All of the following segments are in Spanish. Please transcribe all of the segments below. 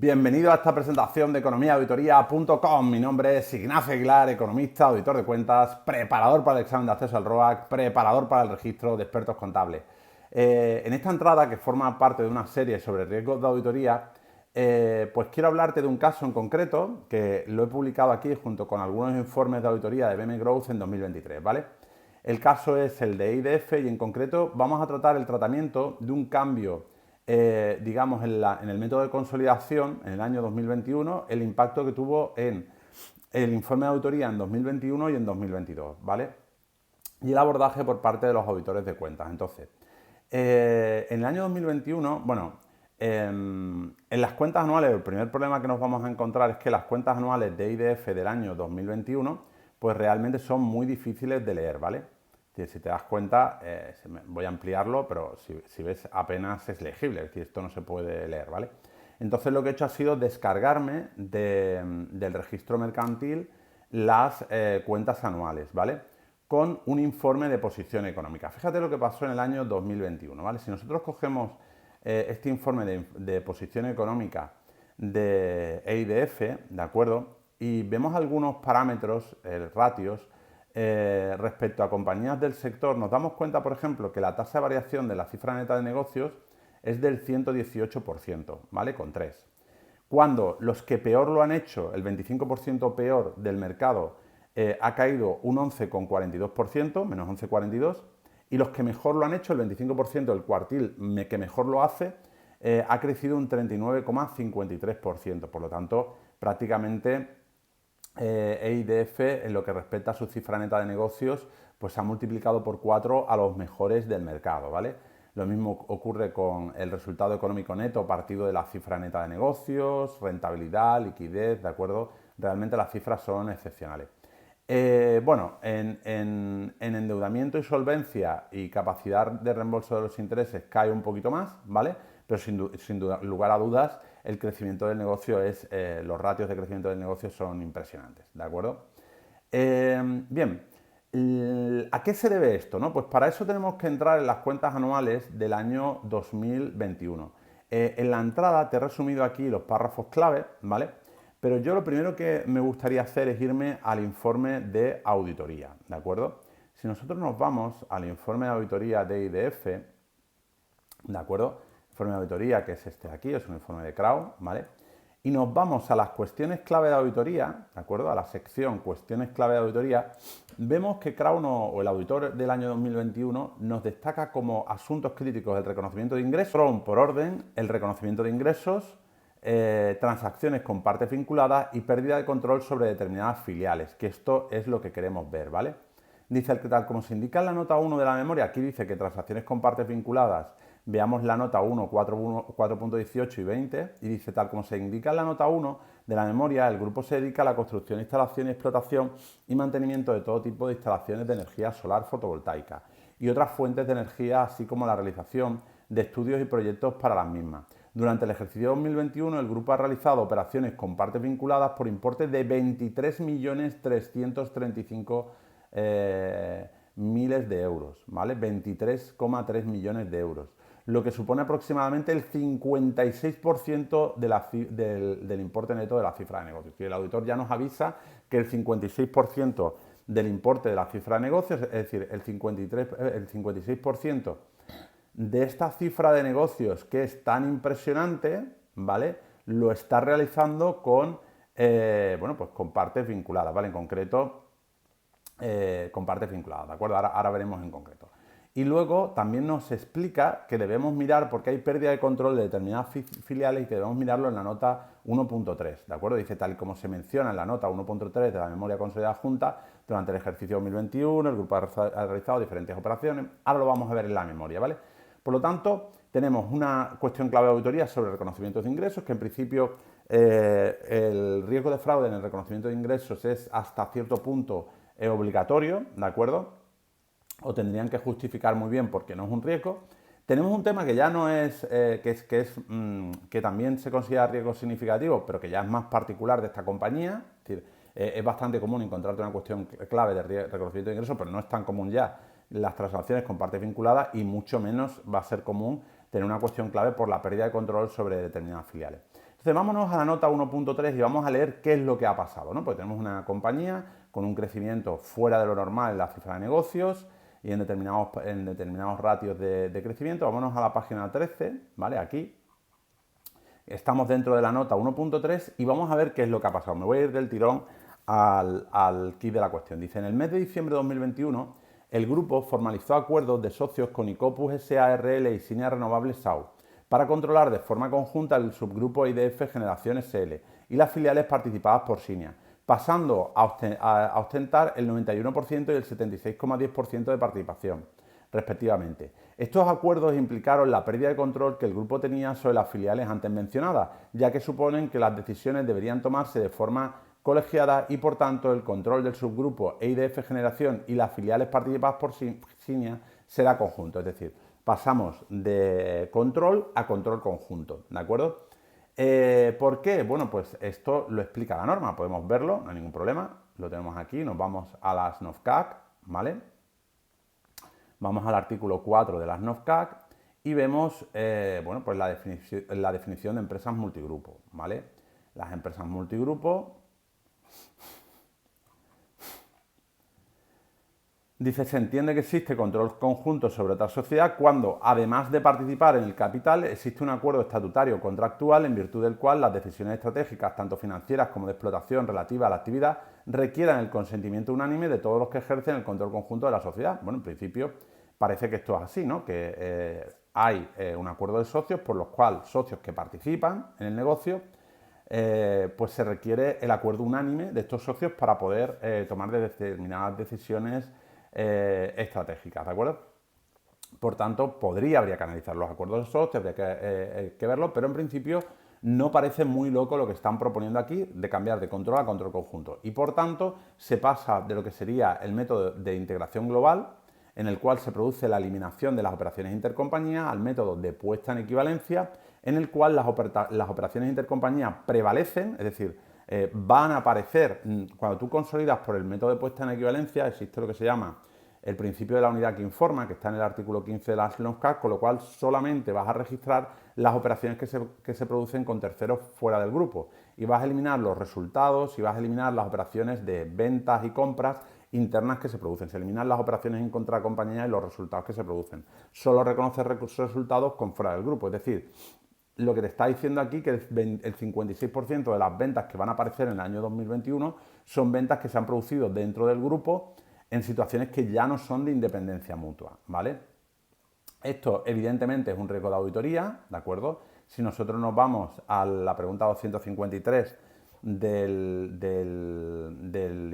Bienvenido a esta presentación de economiaauditoría.com. Mi nombre es Ignacio Aguilar, economista, auditor de cuentas, preparador para el examen de acceso al ROAC, preparador para el registro de expertos contables. En esta entrada, que forma parte de una serie sobre riesgos de auditoría, pues quiero hablarte de un caso en concreto que lo he publicado aquí junto con algunos informes de auditoría de BM Growth en 2023, ¿vale? El caso es el de IDF y en concreto vamos a tratar el tratamiento de un cambio digamos, en el método de consolidación en el año 2021, el impacto que tuvo en el informe de auditoría en 2021 y en 2022, ¿vale? Y el abordaje por parte de los auditores de cuentas. Entonces, en el año 2021, bueno, en las cuentas anuales, el primer problema que nos vamos a encontrar es que las cuentas anuales de IDF del año 2021, pues realmente son muy difíciles de leer, ¿vale? Si te das cuenta, voy a ampliarlo, pero si ves apenas es legible, es decir, esto no se puede leer, ¿vale? Entonces lo que he hecho ha sido descargarme del registro mercantil las cuentas anuales, ¿vale? Con un informe de posición económica. Fíjate lo que pasó en el año 2021, ¿vale? Si nosotros cogemos este informe de posición económica de EIDF, ¿de acuerdo? Y vemos algunos parámetros, ratios, respecto a compañías del sector, nos damos cuenta, por ejemplo, que la tasa de variación de la cifra neta de negocios es del 118%, ¿vale? Con 3. Cuando los que peor lo han hecho, el 25% peor del mercado, ha caído un 11,42%, menos 11,42%, y los que mejor lo han hecho, el 25% del cuartil que mejor lo hace, ha crecido un 39,53%. Por lo tanto, prácticamente EIDF, en lo que respecta a su cifra neta de negocios, pues ha multiplicado por 4 a los mejores del mercado, ¿vale? Lo mismo ocurre con el resultado económico neto partido de la cifra neta de negocios, rentabilidad, liquidez, ¿de acuerdo? Realmente las cifras son excepcionales. Bueno, en endeudamiento y solvencia y capacidad de reembolso de los intereses cae un poquito más, ¿vale? Pero sin lugar a dudas, el crecimiento del negocio los ratios de crecimiento del negocio son impresionantes, ¿de acuerdo? Bien, ¿a qué se debe esto? ¿No? Pues para eso tenemos que entrar en las cuentas anuales del año 2021. En la entrada te he resumido aquí los párrafos clave, ¿vale? Pero yo lo primero que me gustaría hacer es irme al informe de auditoría, ¿de acuerdo? Si nosotros nos vamos al informe de auditoría de IDF, ¿de acuerdo? Informe de auditoría, que es este de aquí, es un informe de Crowe, ¿vale? Y nos vamos a las cuestiones clave de auditoría, ¿de acuerdo? A la sección cuestiones clave de auditoría, vemos que Crowe, o el auditor del año 2021, nos destaca como asuntos críticos el reconocimiento de ingresos, por orden, el reconocimiento de ingresos, transacciones con partes vinculadas y pérdida de control sobre determinadas filiales, que esto es lo que queremos ver, ¿vale? Dice que tal como se indica en la nota 1 de la memoria, aquí dice que transacciones con partes vinculadas, veamos la nota 1, 4.18 y 20, y dice tal como se indica en la nota 1 de la memoria, el grupo se dedica a la construcción, instalación y explotación y mantenimiento de todo tipo de instalaciones de energía solar fotovoltaica y otras fuentes de energía, así como la realización de estudios y proyectos para las mismas. Durante el ejercicio 2021, el grupo ha realizado operaciones con partes vinculadas por importe de 23.335.000 de euros, ¿vale? 23,3 millones de euros, lo que supone aproximadamente el 56% del importe neto de la cifra de negocios. Y el auditor ya nos avisa que el 56% del importe de la cifra de negocios, es decir, el 56% de esta cifra de negocios que es tan impresionante, ¿vale? Lo está realizando con, bueno, pues con partes vinculadas, ¿vale? En concreto, con partes vinculadas, ¿de acuerdo? Ahora veremos en concreto. Y luego también nos explica que debemos mirar, porque hay pérdida de control de determinadas filiales y que debemos mirarlo en la nota 1.3, ¿de acuerdo? Dice, tal y como se menciona en la nota 1.3 de la memoria consolidada junta, durante el ejercicio 2021 el grupo ha realizado diferentes operaciones, ahora lo vamos a ver en la memoria, ¿vale? Por lo tanto, tenemos una cuestión clave de auditoría sobre reconocimientos de ingresos, que en principio el riesgo de fraude en el reconocimiento de ingresos es hasta cierto punto obligatorio, ¿de acuerdo? O tendrían que justificar muy bien porque no es un riesgo. Tenemos un tema que ya no es, que también se considera riesgo significativo, pero que ya es más particular de esta compañía. Es decir, es bastante común encontrarte una cuestión clave de reconocimiento de ingresos, pero no es tan común ya las transacciones con partes vinculadas y mucho menos va a ser común tener una cuestión clave por la pérdida de control sobre determinadas filiales. Entonces vámonos a la nota 1.3 y vamos a leer qué es lo que ha pasado, ¿no? Pues tenemos una compañía con un crecimiento fuera de lo normal en la cifra de negocios y en determinados ratios de crecimiento. Vámonos a la página 13, ¿vale? Aquí estamos dentro de la nota 1.3 y vamos a ver qué es lo que ha pasado. Me voy a ir del tirón al kit de la cuestión. Dice, en el mes de diciembre de 2021, el grupo formalizó acuerdos de socios con Icopus S.A.R.L. y Cinia Renovables S.A.U. para controlar de forma conjunta el subgrupo IDF Generación S.L. y las filiales participadas por Cinia, pasando a ostentar el 91% y el 76,10% de participación, respectivamente. Estos acuerdos implicaron la pérdida de control que el grupo tenía sobre las filiales antes mencionadas, ya que suponen que las decisiones deberían tomarse de forma colegiada y, por tanto, el control del subgrupo EIDF Generación y las filiales participadas por Cinia será conjunto, es decir, pasamos de control a control conjunto, ¿de acuerdo? ¿Por qué? Bueno, pues esto lo explica la norma, podemos verlo, no hay ningún problema, lo tenemos aquí, nos vamos a las NOFCAC, ¿vale? Vamos al artículo 4 de las NOFCAC y vemos bueno, pues la definición de empresas multigrupo, ¿vale? Las empresas multigrupo. Dice, se entiende que existe control conjunto sobre otra sociedad cuando, además de participar en el capital, existe un acuerdo estatutario contractual en virtud del cual las decisiones estratégicas, tanto financieras como de explotación relativas a la actividad, requieran el consentimiento unánime de todos los que ejercen el control conjunto de la sociedad. Bueno, en principio parece que esto es así, ¿no? Que hay un acuerdo de socios por los cuales socios que participan en el negocio pues se requiere el acuerdo unánime de estos socios para poder tomar determinadas decisiones estratégicas, ¿de acuerdo? Por tanto, habría que analizar los acuerdos de socios, habría que verlo, pero en principio no parece muy loco lo que están proponiendo aquí de cambiar de control a control conjunto. Y por tanto, se pasa de lo que sería el método de integración global, en el cual se produce la eliminación de las operaciones intercompañía, al método de puesta en equivalencia, en el cual las operaciones intercompañía prevalecen, es decir, van a aparecer, cuando tú consolidas por el método de puesta en equivalencia, existe lo que se llama el principio de la unidad que informa, que está en el artículo 15 de las NOFCAC, con lo cual solamente vas a registrar las operaciones que se producen con terceros fuera del grupo y vas a eliminar los resultados y vas a eliminar las operaciones de ventas y compras internas que se producen. Se eliminan las operaciones en contra de compañía y los resultados que se producen. Solo reconoce resultados con fuera del grupo, es decir, lo que te está diciendo aquí que el 56% de las ventas que van a aparecer en el año 2021 son ventas que se han producido dentro del grupo en situaciones que ya no son de independencia mutua, ¿vale? Esto evidentemente es un riesgo de auditoría, ¿de acuerdo? Si nosotros nos vamos a la pregunta 253 del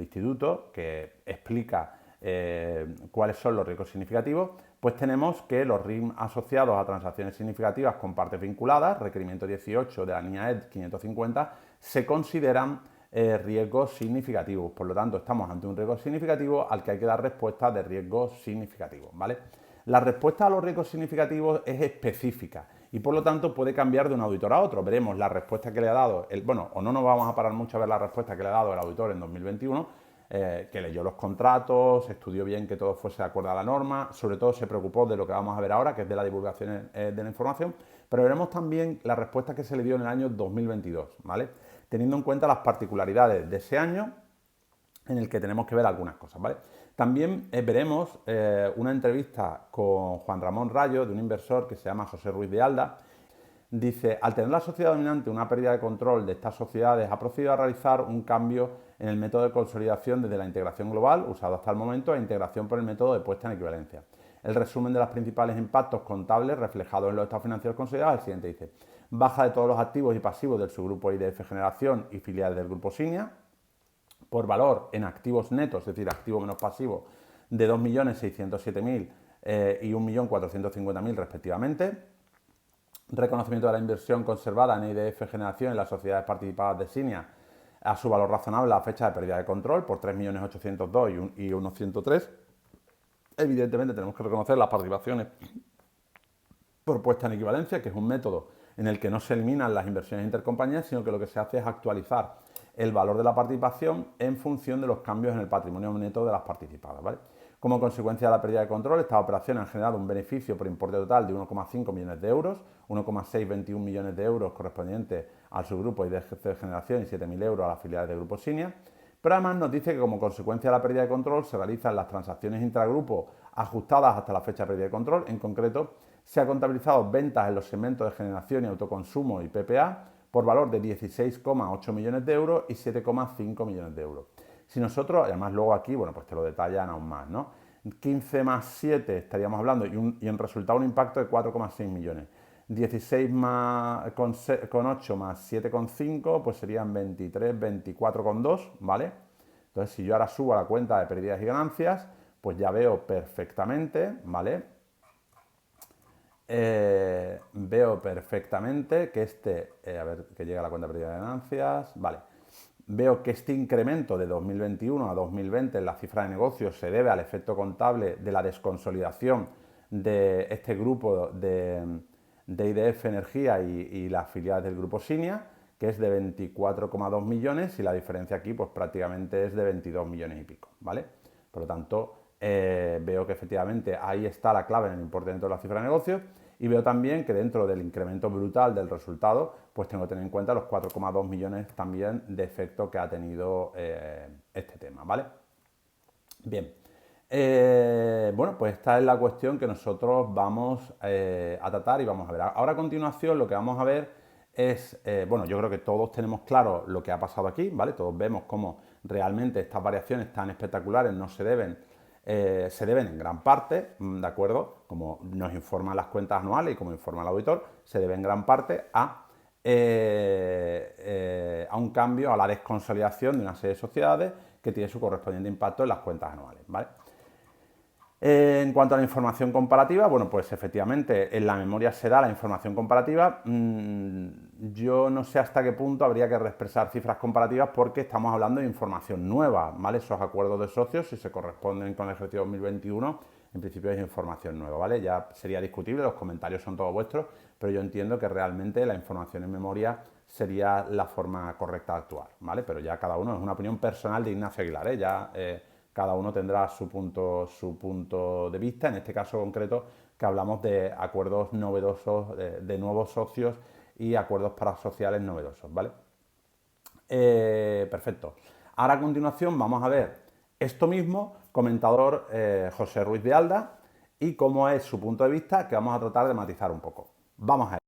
instituto, que explica cuáles son los riesgos significativos, pues tenemos que los RIM asociados a transacciones significativas con partes vinculadas, requerimiento 18 de la NIAED 550, se consideran riesgos significativos. Por lo tanto, estamos ante un riesgo significativo al que hay que dar respuesta de riesgos significativos, ¿vale? La respuesta a los riesgos significativos es específica y por lo tanto puede cambiar de un auditor a otro. Veremos la respuesta que le ha dado, o no nos vamos a parar mucho a ver la respuesta que le ha dado el auditor en 2021, que leyó los contratos, estudió bien que todo fuese de acuerdo a la norma, sobre todo se preocupó de lo que vamos a ver ahora, que es de la divulgación de la información, pero veremos también la respuesta que se le dio en el año 2022, ¿vale? Teniendo en cuenta las particularidades de ese año en el que tenemos que ver algunas cosas, ¿vale? También veremos una entrevista con Juan Ramón Rayo, de un inversor que se llama José Ruiz de Alda. Dice, al tener la sociedad dominante una pérdida de control de estas sociedades, ha procedido a realizar un cambio en el método de consolidación desde la integración global, usado hasta el momento, a integración por el método de puesta en equivalencia. El resumen de los principales impactos contables reflejados en los estados financieros consolidados es el siguiente, dice, baja de todos los activos y pasivos del subgrupo IDF Generación y filiales del grupo Cinia, por valor en activos netos, es decir, activo menos pasivo, de 2.607.000 y 1.450.000 respectivamente. Reconocimiento de la inversión conservada en IDF Generación en las sociedades participadas de Cinia a su valor razonable a fecha de pérdida de control por 3.802.000 y 1.103. Evidentemente tenemos que reconocer las participaciones por puesta en equivalencia, que es un método en el que no se eliminan las inversiones intercompañías, sino que lo que se hace es actualizar el valor de la participación en función de los cambios en el patrimonio neto de las participadas, ¿vale? Como consecuencia de la pérdida de control, estas operaciones han generado un beneficio por importe total de 1,5 millones de euros, 1,621 millones de euros correspondientes al subgrupo IDG de Generación y 7.000 euros a las filiales del Grupo Cinia. Pero además nos dice que como consecuencia de la pérdida de control se realizan las transacciones intragrupo ajustadas hasta la fecha de pérdida de control. En concreto, se han contabilizado ventas en los segmentos de generación y autoconsumo y PPA por valor de 16,8 millones de euros y 7,5 millones de euros. Si nosotros, además luego aquí, bueno, pues te lo detallan aún más, ¿no? 15 más 7 estaríamos hablando y en resultado un impacto de 4,6 millones. 16 más, con 8 más 7,5 pues serían 23, 24,2, ¿vale? Entonces si yo ahora subo a la cuenta de pérdidas y ganancias, pues ya veo perfectamente, ¿vale? Veo perfectamente que a ver, que llega a la cuenta de pérdidas y ganancias, vale. Veo que este incremento de 2021 a 2020 en la cifra de negocios se debe al efecto contable de la desconsolidación de este grupo de IDF Energía y las filiales del Grupo Cinia, que es de 24,2 millones y la diferencia aquí pues prácticamente es de 22 millones y pico, ¿vale? Por lo tanto, veo que efectivamente ahí está la clave en el importe dentro de la cifra de negocios y veo también que dentro del incremento brutal del resultado, pues tengo que tener en cuenta los 4,2 millones también de efecto que ha tenido este tema, ¿vale? Bien, bueno, pues esta es la cuestión que nosotros vamos a tratar y vamos a ver. Ahora a continuación lo que vamos a ver es, bueno, yo creo que todos tenemos claro lo que ha pasado aquí, ¿vale? Todos vemos cómo realmente estas variaciones tan espectaculares no se deben en gran parte, ¿de acuerdo? Como nos informan las cuentas anuales y como informa el auditor, se debe en gran parte a un cambio, a la desconsolidación de una serie de sociedades que tiene su correspondiente impacto en las cuentas anuales, ¿vale? En cuanto a la información comparativa, bueno, pues efectivamente en la memoria se da la información comparativa. Yo no sé hasta qué punto habría que reexpresar cifras comparativas porque estamos hablando de información nueva, ¿vale? Esos acuerdos de socios, si se corresponden con el ejercicio 2021, en principio es información nueva, ¿vale? Ya sería discutible, los comentarios son todos vuestros, pero yo entiendo que realmente la información en memoria sería la forma correcta de actuar, ¿vale? Pero ya cada uno, es una opinión personal de Ignacio Aguilar, ¿eh? Ya cada uno tendrá su punto de vista, en este caso concreto que hablamos de acuerdos novedosos, de nuevos socios y acuerdos parasociales novedosos, ¿vale? Perfecto. Ahora a continuación vamos a ver esto mismo, comentador José Ruiz de Alda, y cómo es su punto de vista, que vamos a tratar de matizar un poco. Vamos a ver.